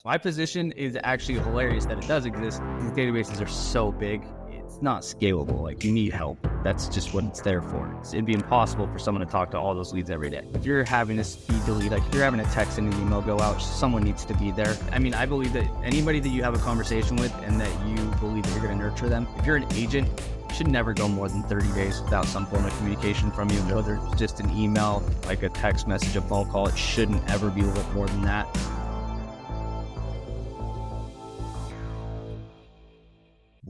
My position is actually hilarious that it does exist. These databases are so big, it's not scalable. Like, you need help. That's just what it's there for. It'd be impossible for someone to talk to all those leads every day. If you're having a speed delete, like if you're having a text and an email go out, someone needs to be there. I mean, I believe that anybody that you have a conversation with and that you believe that you're going to nurture them, if you're an agent, it should never go more than 30 days without some form of communication from you, whether it's just an email, like a text message, a phone call. It shouldn't ever be a little more than that.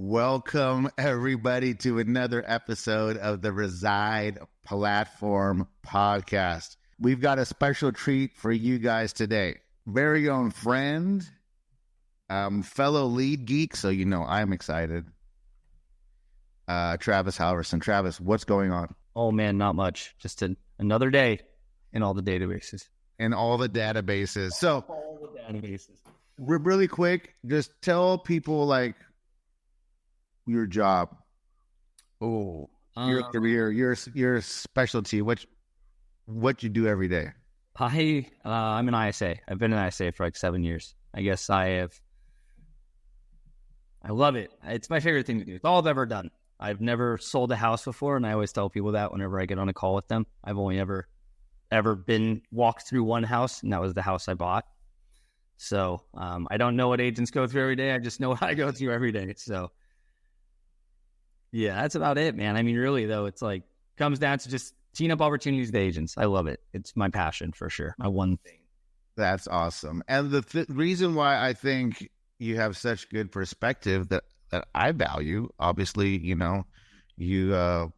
Welcome, everybody, to another episode of the Reside Platform Podcast. We've got a special treat for you guys today. Very own friend, fellow lead geek, so you know I'm excited. Travis Halverson. Travis, what's going on? Oh, man, not much. Just another day in all the databases. In all the databases. So, all the databases. Really quick, just tell people, like, your job, your career, your specialty, what you do every day. I'm an ISA. I've been an ISA for like 7 years. I guess I love it. It's my favorite thing to do. It's all I've ever done. I've never sold a house before, and I always tell people that whenever I get on a call with them. I've only ever been walked through one house, and that was the house I bought. So I don't know what agents go through every day. I just know what I go through every day. So yeah, that's about it, man. I mean, really, though, it's like comes down to just teeing up opportunities to agents. I love it. It's my passion for sure. My one thing. That's awesome. And the reason why I think you have such good perspective that I value, obviously, you know, you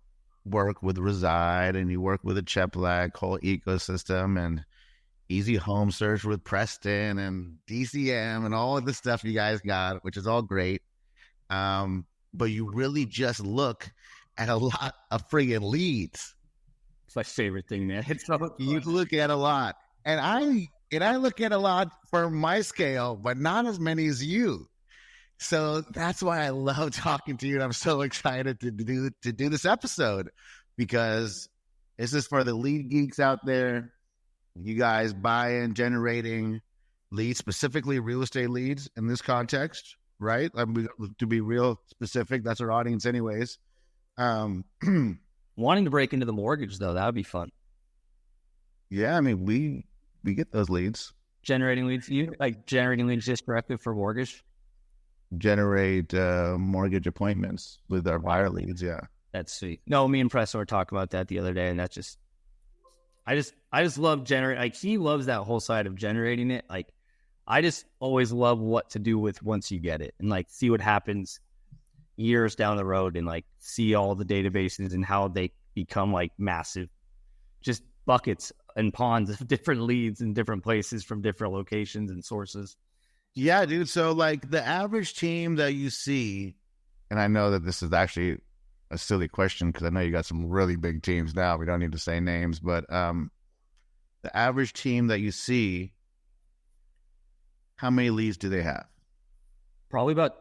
work with Reside and you work with the Cheplack whole ecosystem and Easy Home Search with Preston and DCM and all of the stuff you guys got, which is all great. But you really just look at a lot of friggin' leads. It's my favorite thing, man. It's so fun. You look at a lot. And I look at a lot for my scale, but not as many as you. So that's why I love talking to you. And I'm so excited to do this episode, because this is for the lead geeks out there. You guys buy in generating leads, specifically real estate leads in this context. Right? To be real specific, that's our audience anyways. Wanting to break into the mortgage, though, that would be fun. Yeah, I mean, we get those leads. Generating leads, you like generating leads just directly for mortgage? Generate mortgage appointments with our buyer leads, yeah. That's sweet. No, me and Presto were talking about that the other day, and that's just, I just love generating. Like, he loves that whole side of generating it. Like, I just always love what to do with once you get it and like see what happens years down the road and like see all the databases and how they become like massive, just buckets and ponds of different leads in different places from different locations and sources. Yeah, dude. So like the average team that you see, and I know that this is actually a silly question because I know you got some really big teams now. We don't need to say names, but the average team that you see, how many leads do they have? Probably about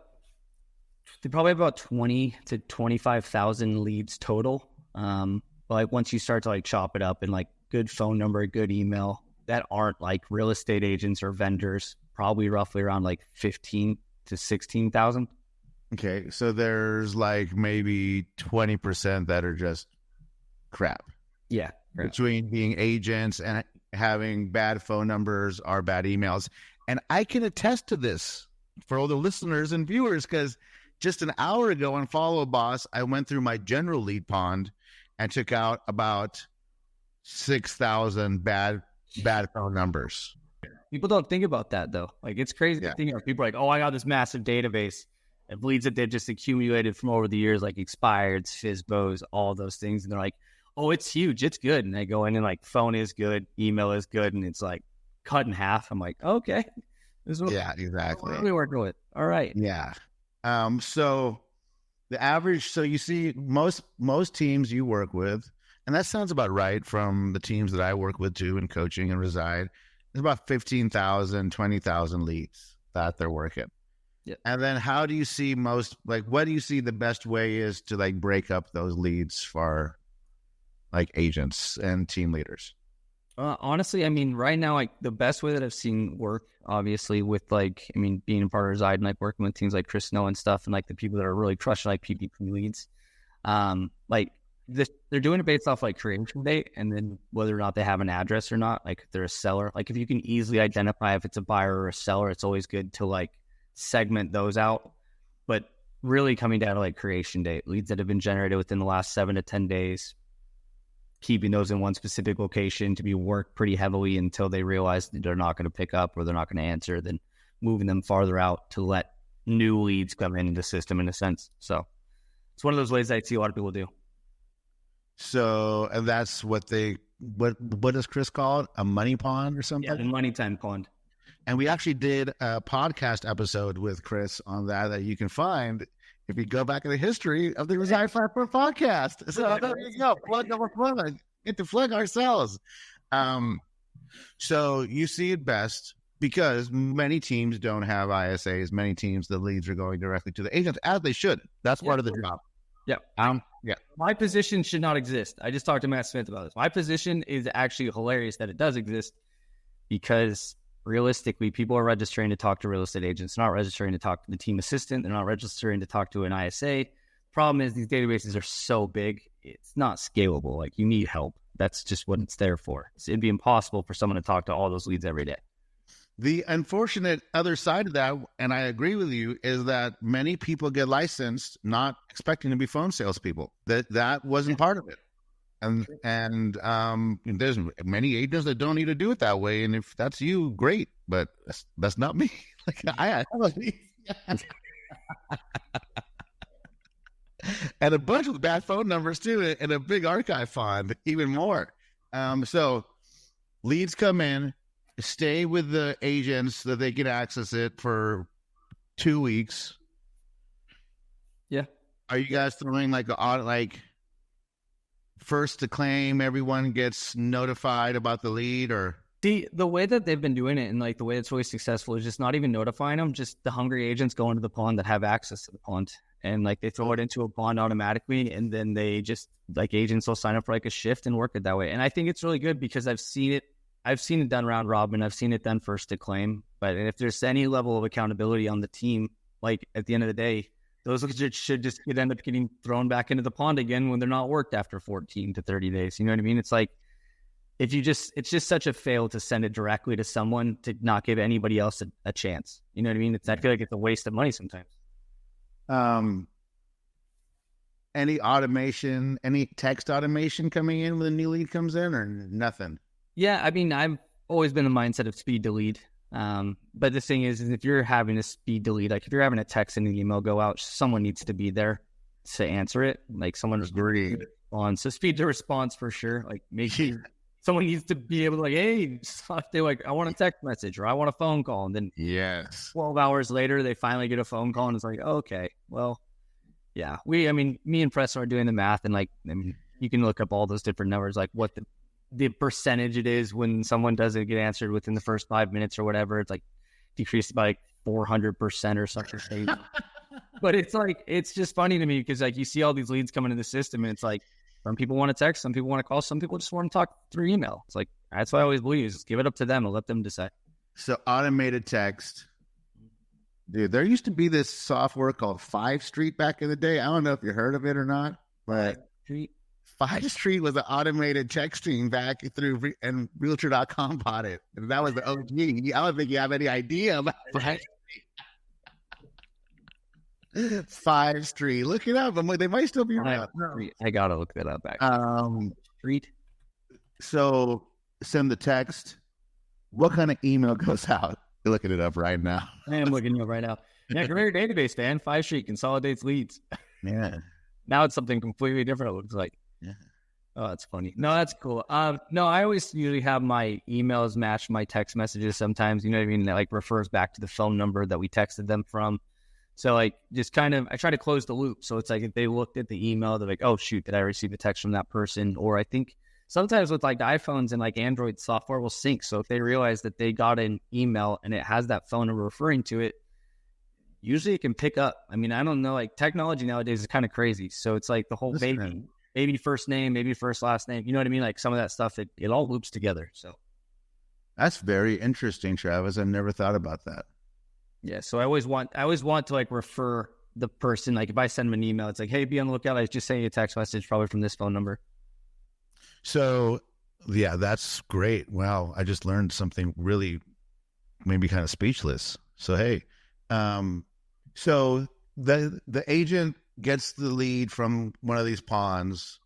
20 to 25,000 leads total. But like once you start to like chop it up and like good phone number, good email that aren't like real estate agents or vendors, probably roughly around like 15 to 16,000. Okay. So there's like maybe 20% that are just crap. Yeah. Between being agents and having bad phone numbers or bad emails. And I can attest to this for all the listeners and viewers, because just an hour ago on Follow Boss, I went through my general lead pond and took out about 6,000 bad phone numbers. People don't think about that, though. Like, it's crazy to think of. People are like, oh, I got this massive database of leads that they've just accumulated from over the years, like expireds, FSBOs, all those things. And they're like, oh, it's huge. It's good. And they go in and like phone is good, email is good. And it's like cut in half. I'm like, okay. This is what, exactly. What are we working with? All right. Yeah. So the average, so you see most teams you work with, and that sounds about right from the teams that I work with too in coaching and Reside, there's about 15,000, 20,000 leads that they're working. Yeah. And then how do you see what do you see the best way is to like break up those leads for like agents and team leaders? Honestly, I mean, right now, like the best way that I've seen work, obviously, with like, I mean, being a part of Reside and like working with teams like Chris Snow and stuff, and like the people that are really crushing like PPP leads, like they're doing it based off like creation date, and then whether or not they have an address or not. Like if they're a seller, like if you can easily identify if it's a buyer or a seller, it's always good to like segment those out. But really coming down to like creation date, leads that have been generated within the last 7 to 10 days. Keeping those in one specific location to be worked pretty heavily until they realize that they're not going to pick up or they're not going to answer, then moving them farther out to let new leads come into the system in a sense. So it's one of those ways that I see a lot of people do. So, and that's what does Chris call it? A money pond or something? Yeah, the money time pond. And we actually did a podcast episode with Chris on that you can find if you go back in the history of the Reside Platform podcast. So there you go. Plug number one. Get to plug ourselves. So you see it best because many teams don't have ISAs. Many teams, the leads are going directly to the agents, as they should. That's part of the job. Yeah. My position should not exist. I just talked to Matt Smith about this. My position is actually hilarious that it does exist because realistically, people are registering to talk to real estate agents. They're not registering to talk to the team assistant. They're not registering to talk to an ISA. Problem is these databases are so big, it's not scalable. Like you need help. That's just what it's there for. It'd be impossible for someone to talk to all those leads every day. The unfortunate other side of that, and I agree with you, is that many people get licensed not expecting to be phone salespeople. That wasn't part of it. And there's many agents that don't need to do it that way. And if that's you, great. But that's not me. Like I and a bunch of bad phone numbers too, and a big archive fund, even more. So leads come in, stay with the agents so that they can access it for 2 weeks. Yeah. Are you guys throwing like first to claim, everyone gets notified about the lead? Or the way that they've been doing it and like the way it's really successful is just not even notifying them, just the hungry agents go into the pond that have access to the pond, and like they throw it into a pond automatically, and then they just like agents will sign up for like a shift and work it that way. And I think it's really good because I've seen it done round robin. I've seen it done first to claim. But if there's any level of accountability on the team, like at the end of the day, those should just end up getting thrown back into the pond again when they're not worked after 14 to 30 days. You know what I mean? It's like, it's just such a fail to send it directly to someone to not give anybody else a chance. You know what I mean? I feel like it's a waste of money sometimes. Any automation, any text automation coming in when a new lead comes in, or nothing? Yeah. I mean, I've always been the mindset of speed to lead. But the thing is if you're having a speed delete, like if you're having a text and an email go out, someone needs to be there to answer it. Like someone's agreed on. So speed to response for sure. Like make sure someone needs to be able to like, hey, they like, I want a text message or I want a phone call. And then 12 hours later, they finally get a phone call and it's like, okay, well, yeah, me and Preston are doing the math and like, I mean, you can look up all those different numbers, like what the percentage it is when someone doesn't get answered within the first 5 minutes or whatever. It's like decreased by like 400% or something. But it's like, it's just funny to me because like you see all these leads coming into the system and it's like some people want to text, some people want to call, some people just want to talk through email. It's like, that's what I always believe is give it up to them and let them decide. So automated text. Dude, there used to be this software called 5 Street back in the day. I don't know if you heard of it or not, but 5 Street was an automated texting back through, and Realtor.com bought it. And that was the OG. I don't think you have any idea about it. 5 Street. Look it up. They might still be around. I got to look that up, actually. Street. So send the text. What kind of email goes out? You're looking it up right now. I am looking it up right now. Yeah, Career Database, man. 5 Street consolidates leads. Yeah. Now it's something completely different, it looks like. Yeah. Oh, that's funny. No, that's cool. No, I always usually have my emails match my text messages sometimes. You know what I mean? That like refers back to the phone number that we texted them from. So like just kind of, I try to close the loop. So it's like if they looked at the email, they're like, oh shoot, did I receive a text from that person? Or I think sometimes with like the iPhones and like Android software will sync. So if they realize that they got an email and it has that phone number referring to it, usually it can pick up. I mean, I don't know, like technology nowadays is kind of crazy. So it's like the whole baby. maybe first name, maybe first last name. You know what I mean? Like some of that stuff, it all loops together. So That's very interesting, Travis. I've never thought about that. yeah. So I always want to like refer the person. Like if I send them an email, it's like, hey, be on the lookout. I just sent you a text message, probably from this phone number. So yeah, that's great. Wow. I just learned something really maybe kind of speechless. So, hey, so the agent gets the lead from one of these ponds,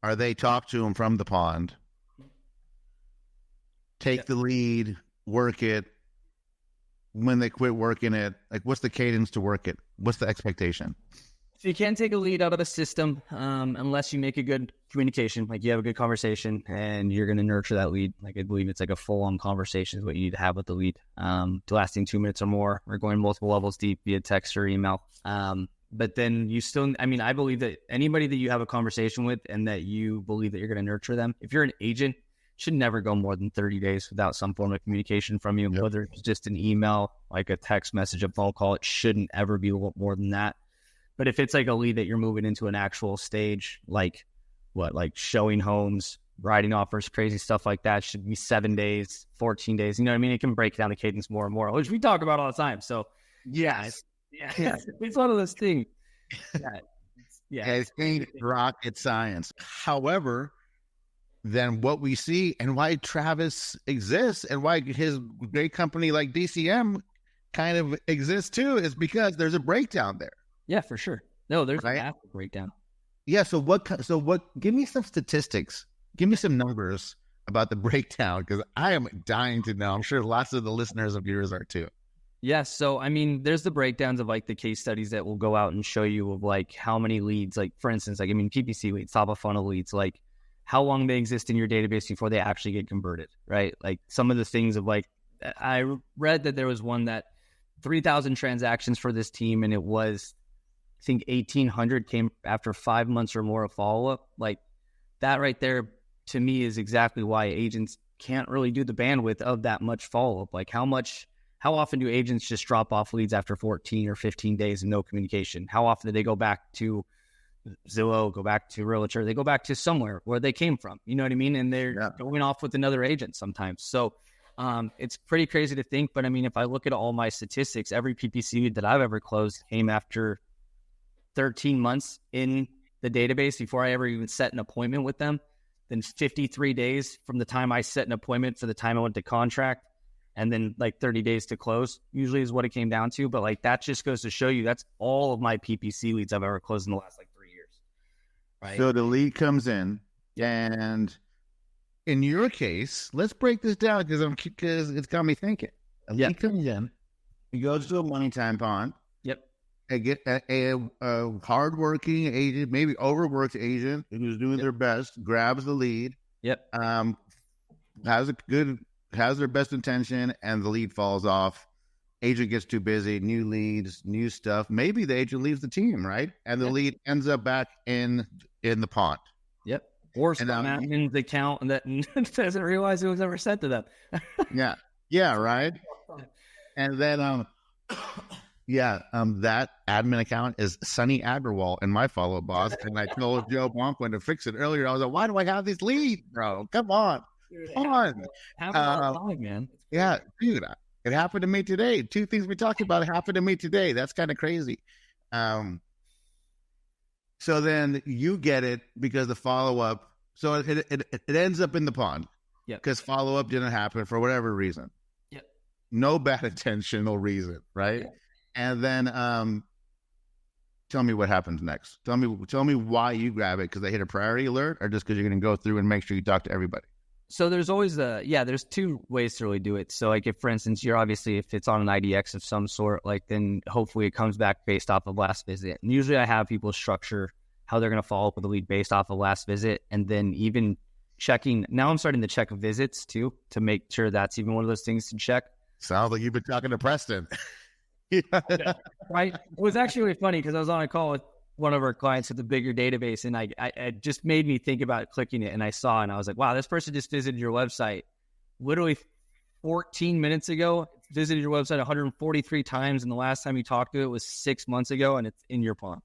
or they talk to him from the pond, take the lead, work it. When they quit working it, like what's the cadence to work it? What's the expectation? So you can't take a lead out of the system unless you make a good communication, like you have a good conversation and you're going to nurture that lead. Like I believe it's like a full-on conversation is what you need to have with the lead, lasting 2 minutes or more, or going multiple levels deep via text or email. But then you still, I mean, I believe that anybody that you have a conversation with and that you believe that you're going to nurture them, if you're an agent, should never go more than 30 days without some form of communication from you, whether it's just an email, like a text message, a phone call. It shouldn't ever be more than that. But if it's like a lead that you're moving into an actual stage, like showing homes, writing offers, crazy stuff like that, should be 7 days, 14 days. You know what I mean? It can break down the cadence more and more, which we talk about all the time. So yeah, it's one of those things. It's ain't rocket science. However, then what we see and why Travis exists and why his great company like DCM kind of exists too is because there's a breakdown there. Yeah, for sure. No, there's a massive breakdown. Yeah. So give me some statistics. Give me some numbers about the breakdown, because I am dying to know. I'm sure lots of the listeners of yours are too. Yeah. So, I mean, there's the breakdowns of like the case studies that will go out and show you of like how many leads, like for instance, like, I mean, PPC leads, top of funnel leads, like how long they exist in your database before they actually get converted, right? Like some of the things of like, I read that there was one that 3,000 transactions for this team, and it was, I think 1,800 came after 5 months or more of follow-up. Like that right there to me is exactly why agents can't really do the bandwidth of that much follow-up. Like how often do agents just drop off leads after 14 or 15 days of no communication? How often do they go back to Zillow, go back to Realtor? They go back to somewhere where they came from, you know what I mean? And they're going off with another agent sometimes. So it's pretty crazy to think, but I mean, if I look at all my statistics, every PPC lead that I've ever closed came after 13 months in the database before I ever even set an appointment with them. Then 53 days from the time I set an appointment for the time I went to contract, and then like 30 days to close usually is what it came down to. But like that just goes to show you that's all of my PPC leads I've ever closed in the last like 3 years. Right. So the lead comes in, and in your case, let's break this down because it's got me thinking. A lead comes in, he goes to a money time pond. Yep. Get a hardworking agent, maybe overworked agent who's doing their best, grabs the lead. Yep. Has their best intention, and the lead falls off. Agent gets too busy, new leads, new stuff. Maybe the agent leaves the team, right? And the lead ends up back in the pond. Yep. Or some admin's account that doesn't realize it was ever sent to them. Yeah, right. And then that admin account is Suneet Agarwal and my follow-up boss. And I told Joe Bonquin to fix it earlier. I was like, why do I have these leads, bro? Come on. Happens all the time, man. Yeah, dude, it happened to me today. 2 things we talked about happened to me today. That's kind of crazy. So then you get it because the follow-up, so it ends up in the pond. Yeah. Because follow-up didn't happen for whatever reason. Yeah. No bad intentional reason, right? Yeah. And then tell me what happens next. Tell me why you grab it, because they hit a priority alert, or just because you're going to go through and make sure you talk to everybody. So there's always there's 2 ways to really do it. So like if, for instance, if it's on an IDX of some sort, like then hopefully it comes back based off of last visit. And usually I have people structure how they're going to follow up with a lead based off of last visit. And then even checking, now I'm starting to check visits too, to make sure that's even one of those things to check. Sounds like you've been talking to Preston. Right. It was actually really funny because I was on a call with one of our clients with a bigger database, and it just made me think about clicking it, and I saw, and I was like, wow, this person just visited your website literally 14 minutes ago, visited your website 143 times, and the last time you talked to it was 6 months ago, and it's in your pond.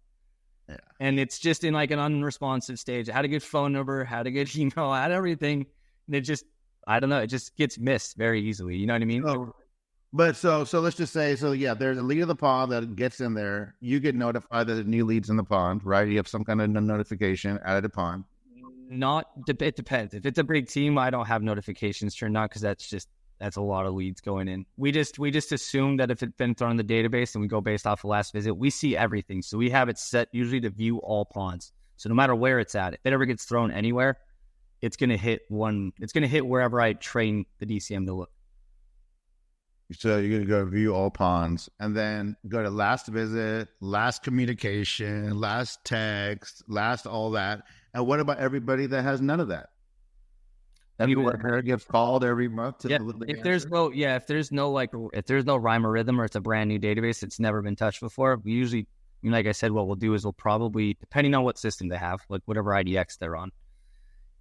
Yeah. And it's just in like an unresponsive stage. I had a good phone number, had a good email, I had everything. And it just, I don't know, it just gets missed very easily. You know what I mean? So let's just say, there's a lead of the pond that gets in there. You get notified that the new lead's in the pond, right? You have some kind of notification out of the pond. It depends. If it's a big team, I don't have notifications turned on because that's a lot of leads going in. We just assume that if it's been thrown in the database and we go based off the last visit, we see everything. So we have it set usually to view all ponds. So no matter where it's at, if it ever gets thrown anywhere, it's going to hit wherever I train the DCM to look. So you're going to go view all ponds and then go to last visit, last communication, last text, last all that. And what about everybody that has none of that? Everyone gets called every month to if there's no rhyme or rhythm or it's a brand new database that's never been touched before, we usually, like I said, what we'll do is we'll probably, depending on what system they have, like whatever IDX they're on,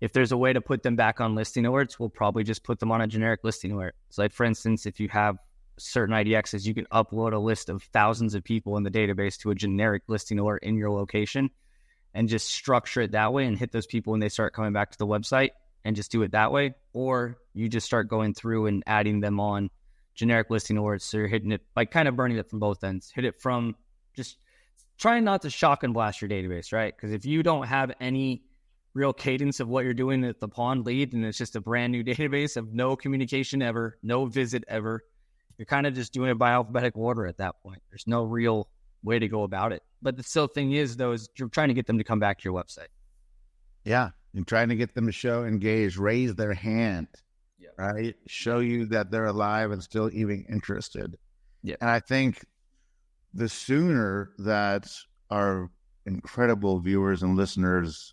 if there's a way to put them back on listing alerts, we'll probably just put them on a generic listing alert. So like, for instance, if you have certain IDXs, you can upload a list of thousands of people in the database to a generic listing alert in your location and just structure it that way and hit those people when they start coming back to the website and just do it that way. Or you just start going through and adding them on generic listing alerts. So you're hitting it, like kind of burning it from both ends. Hit it from just trying not to shock and blast your database, right? Because if you don't have any real cadence of what you're doing at the pond lead and it's just a brand new database of no communication ever, no visit ever, you're kind of just doing it by alphabetical order at that point. There's no real way to go about it. But the still thing is, though, is you're trying to get them to come back to your website. Yeah. You're trying to get them to show engaged, raise their hand, right? Show you that they're alive and still even interested. Yeah. And I think the sooner that our incredible viewers and listeners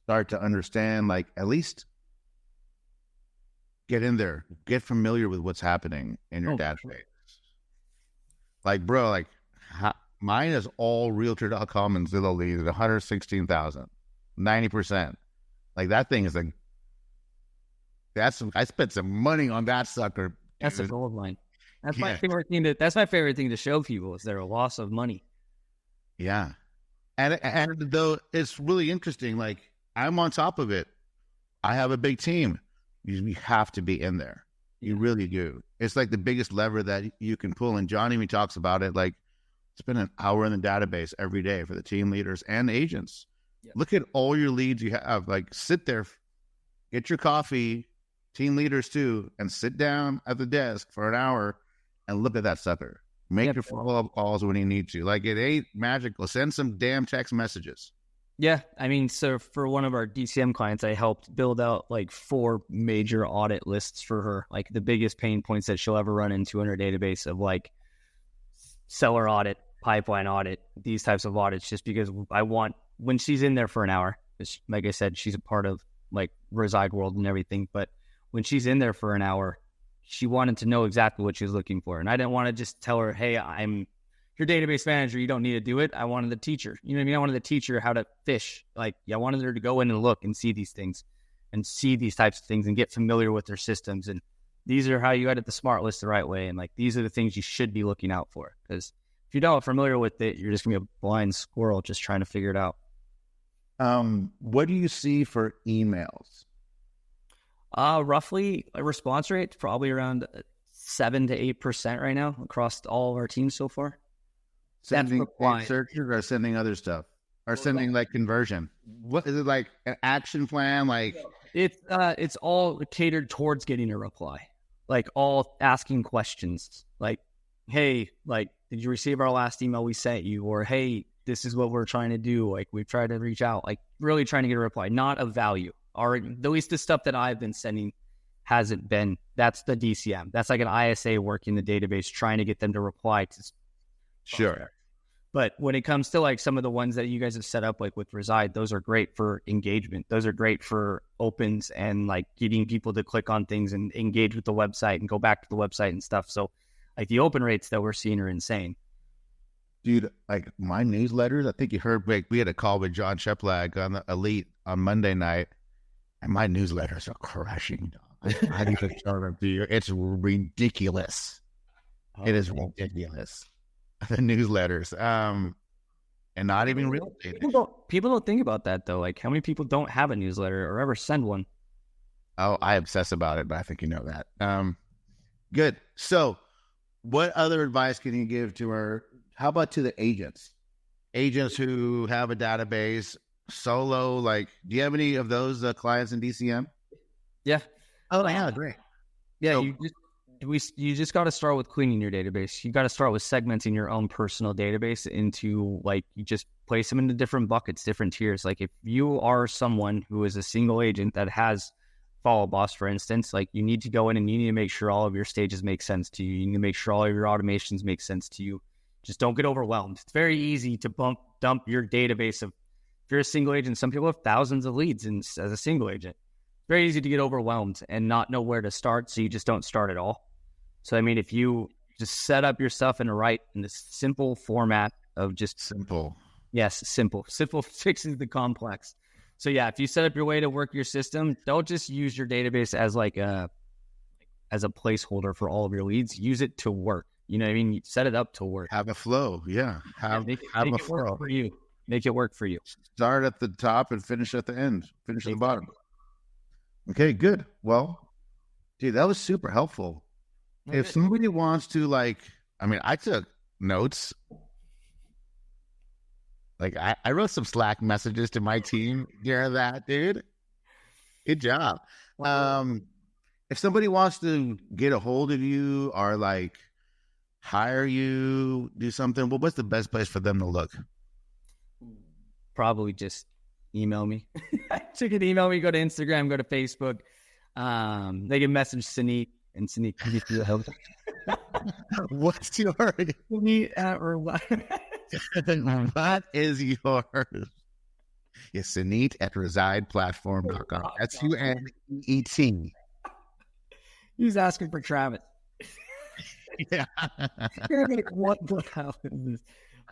start to understand, like, at least get in there, get familiar with what's happening in your database. Sure. Like, bro, like mine is all realtor.com and Zillow leads at 116,000, 90%. Like that thing is like, I spent some money on that sucker. That's a gold mine. That's my favorite thing. That's my favorite thing to show people is their loss of money. Yeah. And though it's really interesting, like I'm on top of it. I have a big team. You have to be in there. You really do. It's like the biggest lever that you can pull. And John even talks about it. Like spend an hour in the database every day for the team leaders and agents. Yeah. Look at all your leads you have. Like sit there, get your coffee, team leaders too, and sit down at the desk for an hour and look at that sucker. Make your follow-up calls when you need to. Like it ain't magical. Send some damn text messages. Yeah, I mean, so for one of our DCM clients, I helped build out like 4 major audit lists for her, like the biggest pain points that she'll ever run into in her database of like seller audit, pipeline audit, these types of audits, just because I want, when she's in there for an hour, like I said, she's a part of like Reside World and everything, but when she's in there for an hour, she wanted to know exactly what she was looking for. And I didn't want to just tell her, hey, I'm your database manager, you don't need to do it. I wanted the teacher. You know what I mean? I wanted the teacher how to fish. Like, I wanted her to go in and look and see these things and see these types of things and get familiar with their systems. And these are how you edit the smart list the right way. And like, these are the things you should be looking out for. Because if you're not familiar with it, you're just going to be a blind squirrel just trying to figure it out. What do you see for emails? Roughly a response rate, probably around 7 to 8% right now across all of our teams so far. Sending searches or sending other stuff or sending like conversion. What is it, like an action plan? Like it's all catered towards getting a reply, like all asking questions like, hey, like, did you receive our last email we sent you? Or, hey, this is what we're trying to do. Like we've tried to reach out, like really trying to get a reply, not of value. Or at least the stuff that I've been sending hasn't been. That's the DCM. That's like an ISA working the database, trying to get them to reply to. Sure. But when it comes to like some of the ones that you guys have set up, like with Reside, those are great for engagement. Those are great for opens and like getting people to click on things and engage with the website and go back to the website and stuff. So like the open rates that we're seeing are insane. Dude, like my newsletters, I think you heard, we had a call with John Sheplag on the Elite on Monday night, and my newsletters are crushing. I need to start them to you. It's ridiculous. It is ridiculous. The newsletters. and not even real estate. People don't think about that though. Like, how many people don't have a newsletter or ever send one? Oh, I obsess about it, but I think you know that. Good. So, what other advice can you give to how about to the agents? Agents who have a database, solo, like, do you have any of those clients in DCM? Yeah. Oh, yeah, great. Yeah, So, you just got to start with cleaning your database. You got to start with segmenting your own personal database into, like, you just place them into different buckets, different tiers. Like, if you are someone who is a single agent that has Follow Boss, for instance, like, you need to go in and you need to make sure all of your stages make sense to you. You need to make sure all of your automations make sense to you. Just don't get overwhelmed. It's very easy to dump your database of, if you're a single agent, some people have thousands of leads as a single agent. It's very easy to get overwhelmed and not know where to start, so you just don't start at all. So, I mean, if you just set up your stuff in this simple format of just simple. Yes, simple. Simple fixes the complex. So yeah, if you set up your way to work your system, don't just use your database as as a placeholder for all of your leads. Use it to work. You know what I mean? Set it up to work. Have a flow. Yeah. Make it flow. Work for you. Make it work for you. Start at the top and finish at the end. Finish at the bottom. Okay, good. Well, dude, that was super helpful. Okay. If somebody wants to, I took notes. Like, I wrote some Slack messages to my team during that, dude. Good job. If somebody wants to get a hold of you or, like, hire you, do something, well, what's the best place for them to look? Probably just email me. They can email me, go to Instagram, go to Facebook. They can message Suneet, and Suneet can give you help. What's your Suneet or what? What is yours? Yes, Suneet at resideplatform.com. That's Suneet. He's asking for Travis. Yeah. You're like, what the hell is this?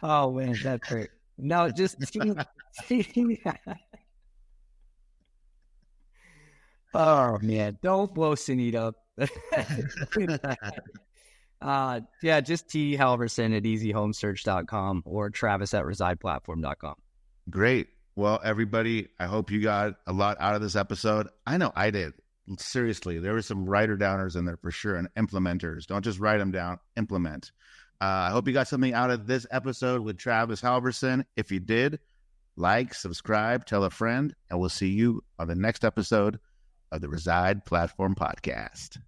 Oh, man, that's great. No, just oh, man, don't blow Suneet up. Just T Halverson at easyhomesearch.com or Travis at resideplatform.com. Great. Well, everybody, I hope you got a lot out of this episode. I know I did. Seriously, there were some writer-downers in there for sure, and implementers. Don't just write them down, implement. I hope you got something out of this episode with Travis Halverson. If you did, like, subscribe, tell a friend, and we'll see you on the next episode of the Reside Platform Podcast.